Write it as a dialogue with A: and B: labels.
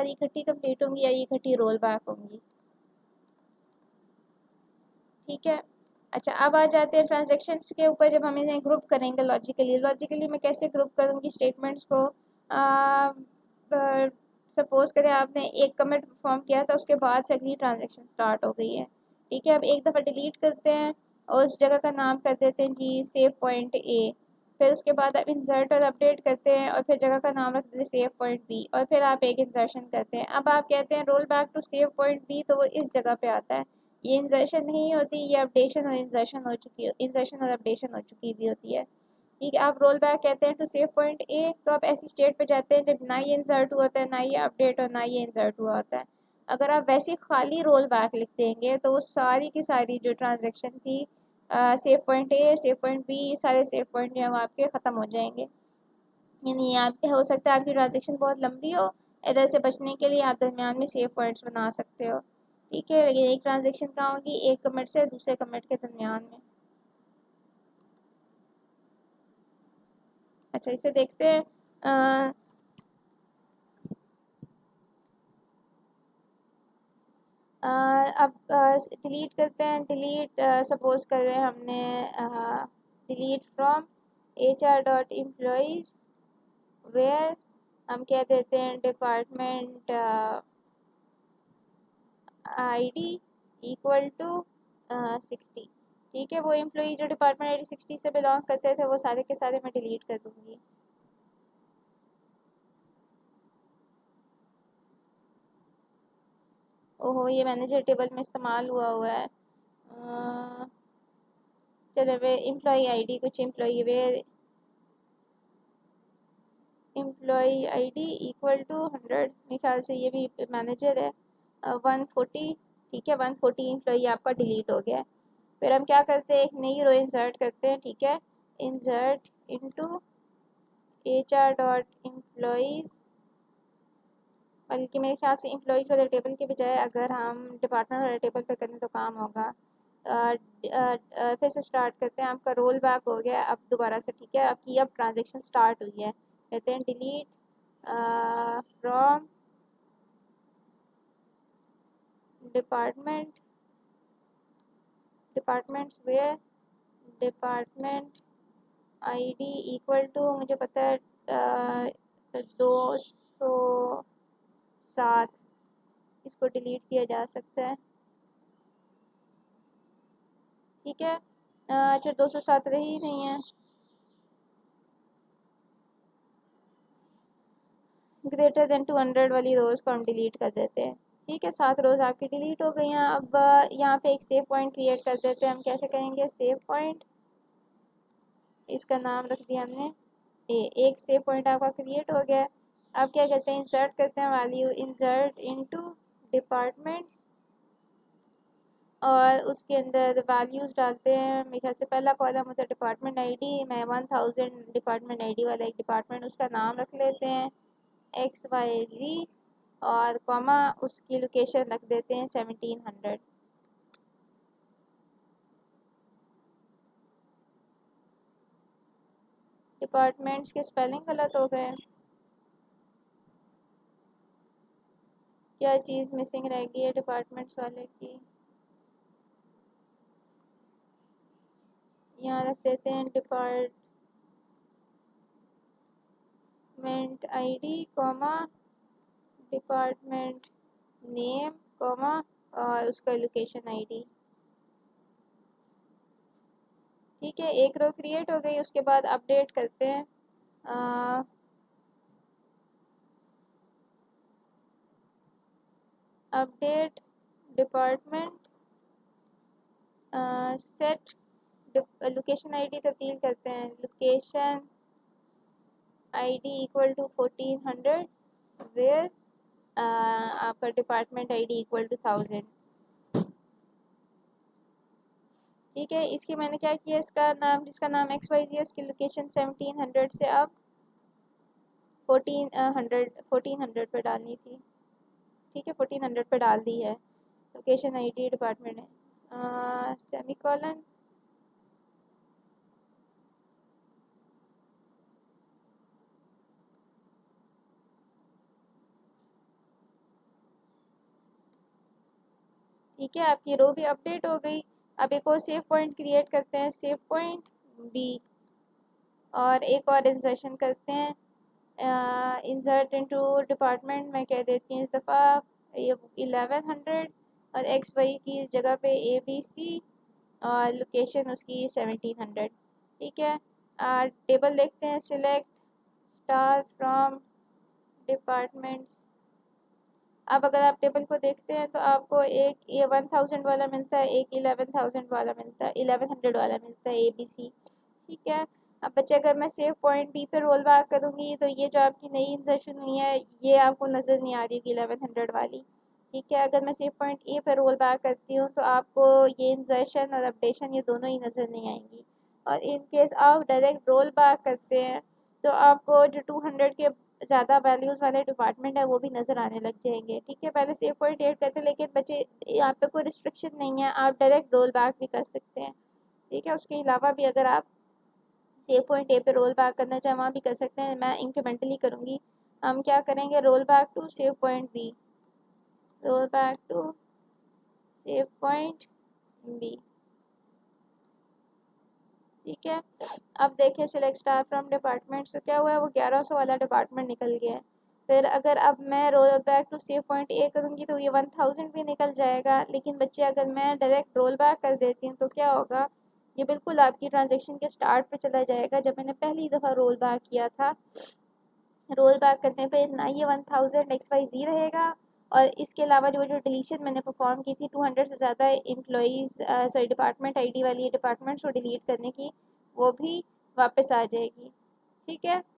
A: सारी इकट्ठी कंप्लीट होंगी या ये इकट्ठी रोल बैक होंगी। ठीक है। अच्छा, अब आ जाते हैं ट्रांजेक्शन्स के ऊपर। जब हम इन्हें ग्रुप करेंगे लॉजिकली मैं कैसे ग्रुप करूँगी स्टेटमेंट्स को। सपोज करें आपने एक कमिट परफॉर्म किया था, उसके बाद से अगली ट्रांजेक्शन स्टार्ट हो गई है। ठीक है, अब एक दफ़ा डिलीट करते हैं और उस जगह का नाम कर देते हैं जी सेव पॉइंट ए। फिर उसके बाद आप इंसर्ट और अपडेट करते हैं और फिर जगह का नाम रख देते हैं सेव पॉइंट बी, और फिर आप एक इंसर्शन करते हैं। अब आप कहते हैं roll back to save point B, तो वो इस जगह पे आता है। ये इंसर्शन नहीं होती, ये अपडेशन और इंसर्शन और अपडेशन हो चुकी भी होती है। ठीक है, आप रोल बैक कहते हैं टू सेव पॉइंट ए, तो आप ऐसी स्टेट पे जाते हैं जब ना ये इंसर्ट हुआ होता है, ना ये अपडेट और ना ये इंसर्ट हुआ होता है। अगर आप वैसे खाली रोल बैक लिख देंगे तो वो सारी की सारी जो ट्रांजेक्शन थी, save point A, save point B, सारे सेव पॉइंट जो है वो आपके ख़त्म हो जाएंगे। यानी आपके हो सकता है आपकी ट्रांजेक्शन बहुत लंबी हो, इधर से बचने के लिए आप दरमियान में सेव पॉइंट्स बना सकते हो। ठीक है, लेकिन एक ट्रांजेक्शन कहाँ होगी, एक कमिट से दूसरे कमिट के दरमियान में। अच्छा, इसे देखते हैं। अब डिलीट करते हैं। डिलीट सपोज कर रहे हैं हमने डिलीट फ्रॉम HR.employees वेयर हम क्या देते हैं डिपार्टमेंट ID इक्वल टू 60। ठीक है, वो एम्प्लॉई जो डिपार्टमेंट ID 60 से बिलोंग करते थे वो सारे के सारे मैं डिलीट कर दूँगी। ओहो, ये मैनेजर टेबल में इस्तेमाल हुआ है। चलो वे एम्प्लॉई ID कुछ employee where employee ID equal to 100, मेरे ख्याल से ये भी मैनेजर है। 140। ठीक है, 140 एम्प्लॉई आपका डिलीट हो गया है। फिर हम क्या करते हैं, एक नई रो इंसर्ट करते हैं। ठीक है, इंसर्ट इनटू HR.employees, बल्कि मेरे ख्याल से एम्प्लॉयज़ वाले टेबल के बजाय अगर हम डिपार्टमेंट वाले टेबल पे करें तो काम होगा। फिर से स्टार्ट करते हैं। आपका रोल बैक हो गया अब दोबारा से। ठीक है, आपकी अब ट्रांजेक्शन स्टार्ट हुई है। कहते हैं delete from department departments where department ID equal to, मुझे पता है 207, इसको डिलीट किया जा सकता है। ठीक है, अच्छा 207 रही नहीं है। ग्रेटर देन 200 वाली रोज़ को हम डिलीट कर देते हैं। ठीक है, 7 रोज़ आपकी डिलीट हो गई हैं। अब यहाँ पे एक सेव पॉइंट क्रिएट कर देते हैं। हम कैसे करेंगे, सेव पॉइंट, इसका नाम रख दिया हमने एक सेव पॉइंट आपका क्रिएट हो गया। अब क्या करते हैं, इंसर्ट करते हैं वैल्यू, इंसर्ट इनटू डिपार्टमेंट्स और उसके अंदर वैल्यूज़ डालते हैं। मेरे ख्याल से पहला कॉलम होता है डिपार्टमेंट ID, मैं 1000 डिपार्टमेंट ID वाला एक डिपार्टमेंट उसका नाम रख लेते हैं XYZ और कॉमा उसकी लोकेशन रख देते हैं 1700। डिपार्टमेंट्स के स्पेलिंग गलत हो गए हैं, क्या चीज़ मिसिंग रह गई है डिपार्टमेंट्स वाले की। यहाँ रख देते हैं department ID comma department name comma और उसका लोकेशन ID। ठीक है, एक रो क्रिएट हो गई। उसके बाद अपडेट करते हैं। Update department set location ID तब्दील करते हैं, location ID equal to 1400 where आपका डिपार्टमेंट ID इक्वल टू 1000। ठीक है, इसकी मैंने क्या किया, इसका नाम जिसका नाम XYZ है उसकी लोकेशन 1700 से अब 1400 पे डालनी थी। ठीक है, 1400 पे डाल दी है। लोकेशन ID डिपार्टमेंट है सेमी कॉलन ठीक है, आपकी रो भी अपडेट हो गई। अब एक और सेव पॉइंट क्रिएट करते हैं, सेव पॉइंट बी, और एक और इंसर्शन करते हैं, इंसर्ट इनटू डिपार्टमेंट मैं कह देती हूँ इस दफ़ा ये 1100, और एक्स वाई की जगह पे ABC, और लोकेशन उसकी 1700। ठीक है, टेबल देखते हैं, सिलेक्ट स्टार फ्रॉम डिपार्टमेंट्स। अब अगर आप टेबल को देखते हैं तो आपको एक ये 1000 वाला मिलता है, एक 11,000 वाला मिलता है, 1100 वाला मिलता है ABC। ठीक है, अब बच्चे अगर मैं सेव पॉइंट बी पे रोल बैक करूँगी तो ये जो आपकी नई इंसर्शन हुई है ये आपको नज़र नहीं आ रही होगी 1100 वाली। ठीक है, अगर मैं सेव पॉइंट ए पे रोल बैक करती हूँ तो आपको ये इंसर्शन और अपडेशन ये दोनों ही नज़र नहीं आएंगी। और इन केस आप डायरेक्ट रोल बैक करते हैं तो आपको जो 200 के ज़्यादा वैल्यूज़ वाले डिपार्टमेंट है वो भी नज़र आने लग जाएंगे। ठीक है, पहले सेव पॉइंट ऐड करते हैं, लेकिन बच्चे यहाँ पे कोई रिस्ट्रिक्शन नहीं है, आप डायरेक्ट रोल बैक भी कर सकते हैं। ठीक है, उसके अलावा भी अगर आप सेव पॉइंट ए पे रोल बैक करना चाहें वहाँ भी कर सकते हैं, मैं इंक्रीमेंटली करूँगी। हम क्या करेंगे, roll back to save point B, roll back to save point B. ठीक है, अब देखें सिलेक्ट स्टार फ्रॉम डिपार्टमेंट, तो क्या हुआ है वो 1100 वाला डिपार्टमेंट निकल गया है। फिर अगर अब मैं roll back to save point A करूँगी तो ये 1000 भी निकल जाएगा, लेकिन बच्चे अगर मैं डायरेक्ट रोल बैक कर देती हूँ तो क्या होगा, ये बिल्कुल आपकी ट्रांजेक्शन के स्टार्ट पे चला जाएगा जब मैंने पहली दफ़ा रोल बैक किया था। रोल बैक करने पे ना ये 1000 XYZ रहेगा, और इसके अलावा जो जो डिलीशन मैंने परफॉर्म की थी 200 से ज़्यादा एम्प्लॉज़ सॉरी डिपार्टमेंट ID वाली डिपार्टमेंट्स को डिलीट करने की, वो भी वापस आ जाएगी। ठीक है।